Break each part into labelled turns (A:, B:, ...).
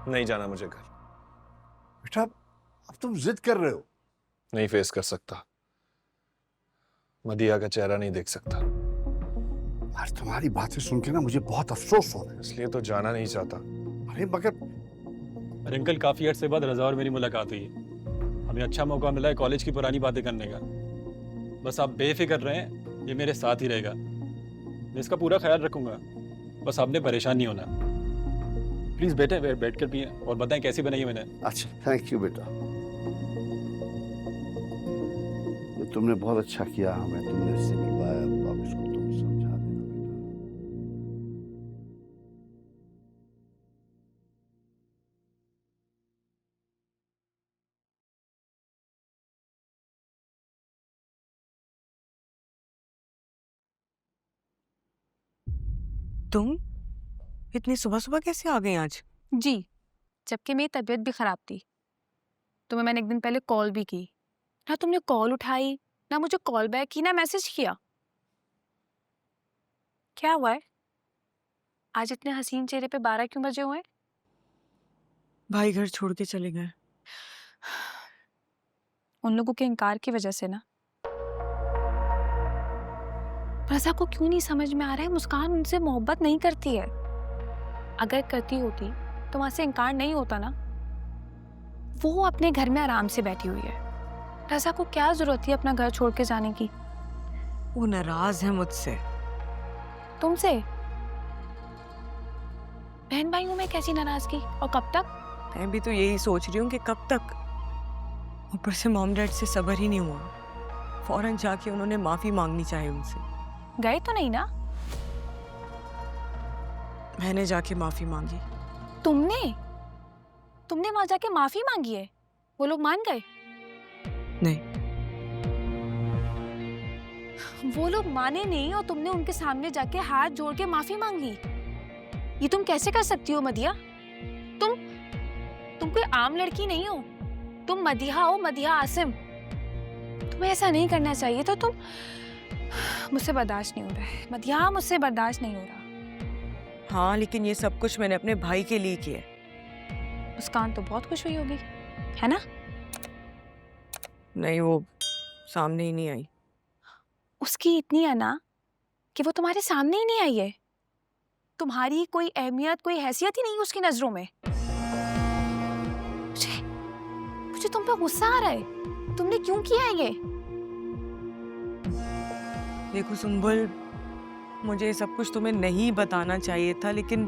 A: नहीं जाना मुझे घर।
B: बेटा अब तुम जिद कर रहे हो।
A: नहीं फेस कर सकता, मदिया का चेहरा नहीं देख सकता।
B: यार तुम्हारी बातें सुन के ना मुझे बहुत अफसोस हो रहा है।
A: इसलिए तो जाना नहीं चाहता।
B: अरे मगर
C: अरे अंकल, काफ़ी अर्से बाद रजा और मेरी मुलाकात हुई है। हमें अच्छा मौका मिला है कॉलेज की पुरानी बातें करने का। बस आप बेफिक्र रहें, ये मेरे साथ ही रहेगा। मैं इसका पूरा ख्याल रखूंगा। बस आपने परेशान नहीं होना। प्लीज़ बैठे, बैठ कर पिए और बताएं कैसी बनाई है मैंने।
B: अच्छा थैंक यू बेटा, ये तुमने बहुत अच्छा किया हमें तुमने इससे मिलवाया। अब इसको तुम समझा देना बेटा।
D: तुम इतनी सुबह सुबह कैसे आ गई आज?
E: जी, जबकि मेरी तबीयत भी खराब थी। तुम्हें मैंने एक दिन पहले कॉल भी की, ना तुमने कॉल उठाई, ना मुझे कॉल बैक की, ना मैसेज किया। क्या हुआ है? आज इतने हसीन चेहरे पे 12 क्यों बजे हुए हैं?
D: भाई घर छोड़ के चले गए।
E: उन लोगों के इनकार की वजह से ना। रज़ा को क्यों नहीं समझ में आ रहा है मुस्कान उनसे मोहब्बत नहीं करती है। अगर करती होती तो वहां से इनकार नहीं होता ना। वो अपने घर में आराम से बैठी हुई है। रज़ा को क्या जरूरत थी अपना घर छोड़ के जाने की?
D: वो नाराज है मुझसे।
E: तुमसे? बहन भाइयों में कैसी नाराजगी, और कब तक?
D: मैं भी तो यही सोच रही हूँ कि कब तक। ऊपर से मॉम डैड से सब्र ही नहीं हुआ। फौरन जाके उन्होंने माफी मांगनी चाहिए उनसे।
E: गए तो नहीं ना?
D: मैंने जाके माफी मांगी।
E: तुमने तुमने वहां जाके माफी मांगी है? वो लोग मान गए?
D: नहीं।
E: वो लोग माने नहीं और तुमने उनके सामने जाके हाथ जोड़ के माफी मांग ली। ये तुम कैसे कर सकती हो मदिया? तुम कोई आम लड़की नहीं हो। तुम मदिहा हो, मदिहा आसिम। तुम्हें ऐसा नहीं करना चाहिए था। तुम मुझसे बर्दाश्त नहीं हो रहा है मदिहा, मुझसे बर्दाश्त नहीं हो रहा।
D: हाँ लेकिन ये सब कुछ मैंने अपने भाई के लिए किया।
E: मुस्कान तो बहुत खुश हुई होगी, है ना?
D: नहीं, वो सामने ही नहीं आई।
E: उसकी इतनी अना कि वो तुम्हारे सामने ही नहीं आई है। तुम्हारी कोई अहमियत, कोई हैसियत ही नहीं उसकी नजरों में। मुझे तुम पे गुस्सा आ रहा है। तुमने क्यों किया ये?
D: देखो सुंबल, मुझे सब कुछ तुम्हें नहीं बताना चाहिए था, लेकिन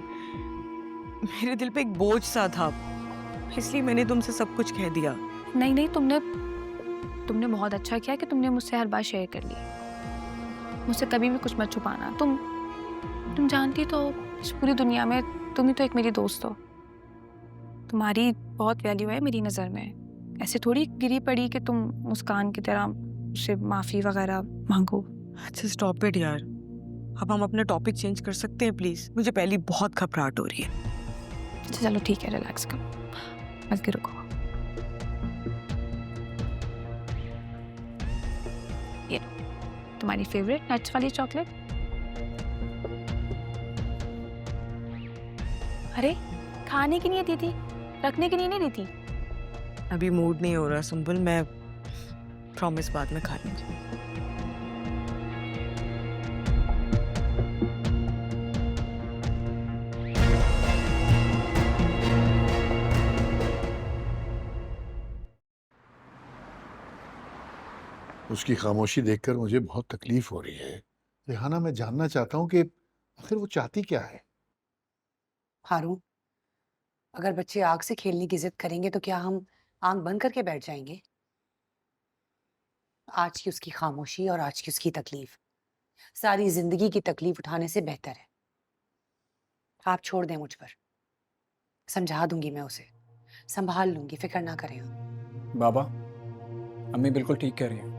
D: मेरे दिल पे एक बोझ सा था, इसलिए मैंने तुमसे सब कुछ कह दिया।
E: नहीं नहीं, तुमने बहुत अच्छा किया कि तुमने मुझसे हर बात शेयर कर ली। मुझसे कभी भी कुछ मत छुपाना। तुम जानती तो इस पूरी दुनिया में तुम ही तो एक मेरी दोस्त हो। तुम्हारी बहुत वैल्यू है मेरी नज़र में। ऐसे थोड़ी गिरी पड़ी कि तुम मुस्कान की तरह उससे माफ़ी वगैरह मांगो।
D: अच्छा स्टॉप इट यार, अब हम अपना टॉपिक चेंज कर सकते हैं प्लीज? मुझे पहले बहुत घबराहट हो रही है।
E: अच्छा चलो ठीक है, रिलैक्स करो, बस रुको। ये तुम्हारी फेवरेट नट्स वाली चॉकलेट। अरे खाने की नहीं दी थी, रखने की नहीं दी थी।
D: अभी मूड नहीं हो रहा सुंबल, मैं प्रॉमिस बाद में खा लूंगी।
B: उसकी खामोशी देखकर मुझे बहुत तकलीफ हो रही है। रेहाना, मैं जानना चाहता हूँ कि आखिर वो चाहती क्या है।
F: हारून, अगर बच्चे आग से खेलने की जिद करेंगे तो क्या हम आंख बंद करके बैठ जाएंगे? आज की उसकी खामोशी और आज की उसकी तकलीफ सारी जिंदगी की तकलीफ उठाने से बेहतर है। आप छोड़ दें मुझ पर, समझा दूंगी मैं उसे, संभाल लूंगी, फिक्र ना करें आप।
G: बाबा, अम्मी बिल्कुल ठीक कह रही हैं,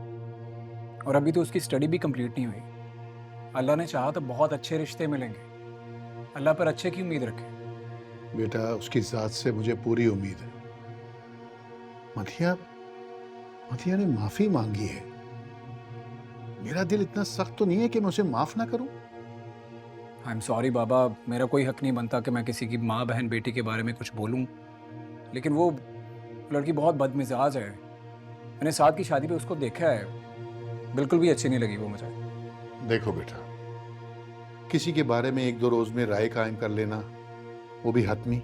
G: और अभी तो उसकी स्टडी भी कंप्लीट नहीं हुई। अल्लाह ने चाहा तो बहुत अच्छे रिश्ते मिलेंगे। अल्लाह पर अच्छे की उम्मीद रखें।
B: बेटा, उसकी जात से मुझे पूरी उम्मीद है। मथिया मथिया ने माफी मांगी है। मेरा दिल इतना सख्त तो नहीं है कि मैं उसे माफ ना करूं।
G: आई एम सॉरी बाबा, मेरा कोई हक नहीं बनता कि मैं किसी की माँ बहन बेटी के बारे में कुछ बोलूं, लेकिन वो लड़की बहुत बदमिजाज है। मैंने साथ की शादी पे उसको देखा है, बिल्कुल भी अच्छी नहीं लगी वो मुझे।
B: देखो बेटा, किसी के बारे में एक दो रोज में राय कायम कर लेना, वो भी हतमी,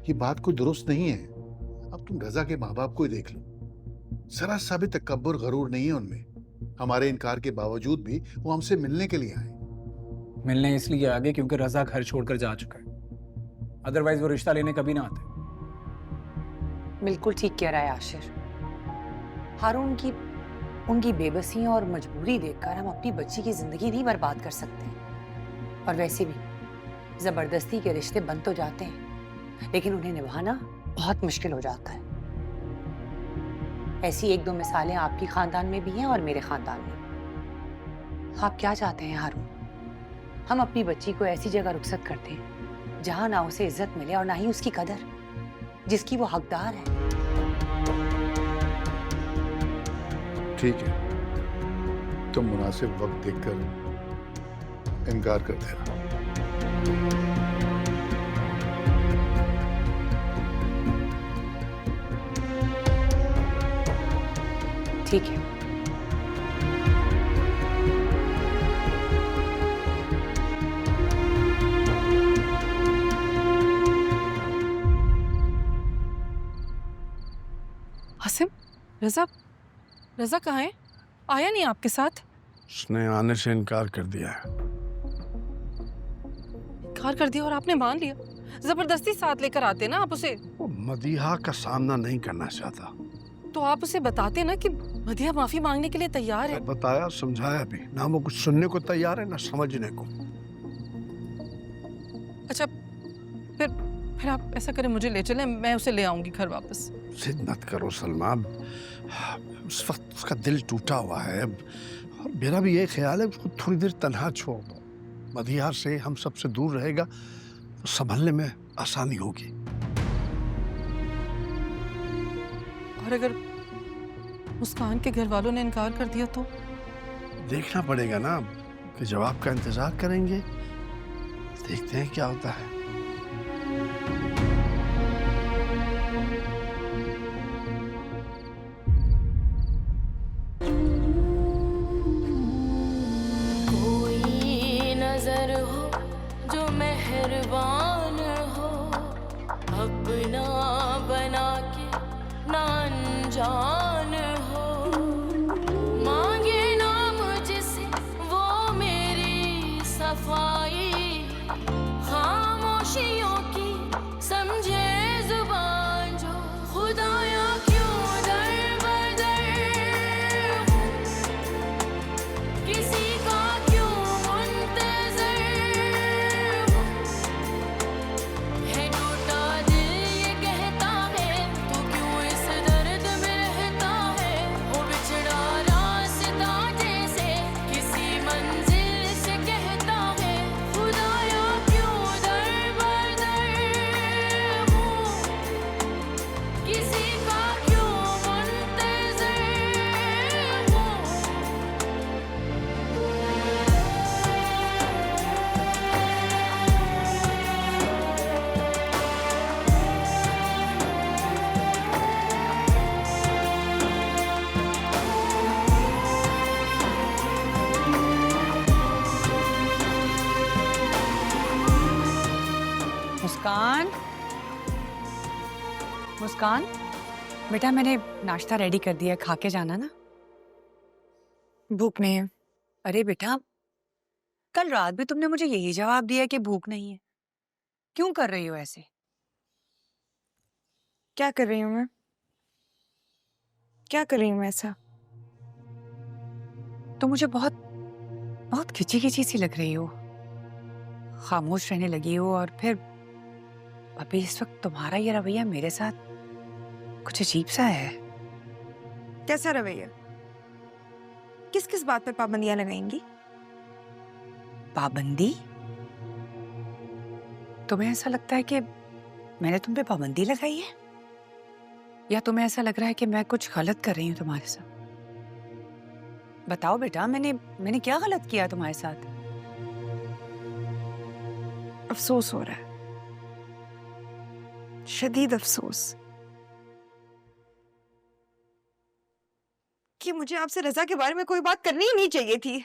B: ये बात कोई दुरुस्त नहीं है। अब तुम रजा के माँ बाप को ही देख लो, जरा सा भी तकब्बुर गरूर नहीं है उनमें। हमारे इनकार के बावजूद भी वो हमसे मिलने के लिए आए।
G: मिलने इसलिए आगे क्योंकि रजा घर छोड़कर जा चुका है, अदरवाइज वो रिश्ता लेने कभी ना आते।
F: बिल्कुल ठीक कह रहा है आशिर। हारून की उनकी बेबसी और मजबूरी देखकर हम अपनी बच्ची की जिंदगी नहीं बर्बाद कर सकते। और वैसे भी जबरदस्ती के रिश्ते बन तो जाते हैं, लेकिन उन्हें निभाना बहुत मुश्किल हो जाता है। ऐसी एक दो मिसालें आपकी खानदान में भी हैं और मेरे खानदान में। आप क्या चाहते हैं हारून? हम अपनी बच्ची को ऐसी जगह रुखसत करते हैं जहां ना उसे इज्जत मिले और ना ही उसकी कदर, जिसकी वो हकदार है।
B: ठीक है, तुम मुनासिब वक्त देखकर इनकार कर देना।
F: ठीक है।
H: हासिम, रजा रजा कहाँ है? आया नहीं आपके साथ?
A: उसने आने से इनकार कर दिया है।
H: इनकार कर दिया और आपने मान लिया? जबरदस्ती साथ लेकर आते ना आप उसे।
I: वो मदीहा का सामना नहीं करना चाहता।
H: तो आप उसे बताते ना कि मदीहा माफी मांगने के लिए तैयार है।
I: बताया समझाया भी, ना वो कुछ सुनने को तैयार है ना समझने को।
H: अच्छा, फिर आप ऐसा करें, मुझे ले चलें, मैं उसे ले आऊंगी घर वापस।
I: जिद मत करो सलमा, उस वक्त उसका दिल टूटा हुआ है। और मेरा भी ये ख्याल है उसको थोड़ी देर तन्हा छोड़ दो। मदीहा से हम सबसे दूर रहेगा तो संभलने में आसानी होगी।
H: और अगर मुस्कान के घर वालों ने इनकार कर दिया तो?
I: देखना पड़ेगा ना, कि जवाब का इंतजार करेंगे, देखते हैं क्या होता है।
J: कोई नजर हो जो मेहरबान हो, अपना बना के ना अनजान हो, मांगे ना मुझसे वो मेरी सफाई, खामोशियों की समझे जुबान जो, खुदाया क्यों दर बदर हूँ, किसी का क्यों मुंतजर हूँ, है टूटा दिल ये कहता है तू क्यों इस दर्द में रहता है, वो बिछड़ा रास्ता जैसे किसी मंजिल से कहता है, खुदाया क्यों दर बदर हूँ, किसी का क्यों मुंतजर हूँ।
F: मुस्कान, मुस्कान, बेटा मैंने नाश्ता रेडी कर दिया है, खा के जाना ना।
D: भूख नहीं है।
F: अरे बेटा, कल रात भी तुमने मुझे यही जवाब दिया कि भूख नहीं है। क्यों कर रही हो ऐसे?
D: क्या कर रही हूँ मैं? क्या कर रही हूँ मैं ऐसा?
F: तो मुझे बहुत बहुत खिंची खिंची सी लग रही हो, खामोश रहने लगी हो, और फिर अभी इस वक्त तुम्हारा ये रवैया मेरे साथ कुछ अजीब सा है।
D: कैसा रवैया? किस किस बात पर पाबंदियां लगाएंगी?
F: पाबंदी? तुम्हें ऐसा लगता है कि मैंने तुम पे पाबंदी लगाई है, या तुम्हें ऐसा लग रहा है कि मैं कुछ गलत कर रही हूँ तुम्हारे साथ? बताओ बेटा, मैंने क्या गलत किया तुम्हारे साथ?
D: अफसोस हो रहा है, शदीद अफसोस, कि मुझे आपसे रजा के बारे में कोई बात करनी ही नहीं चाहिए थी।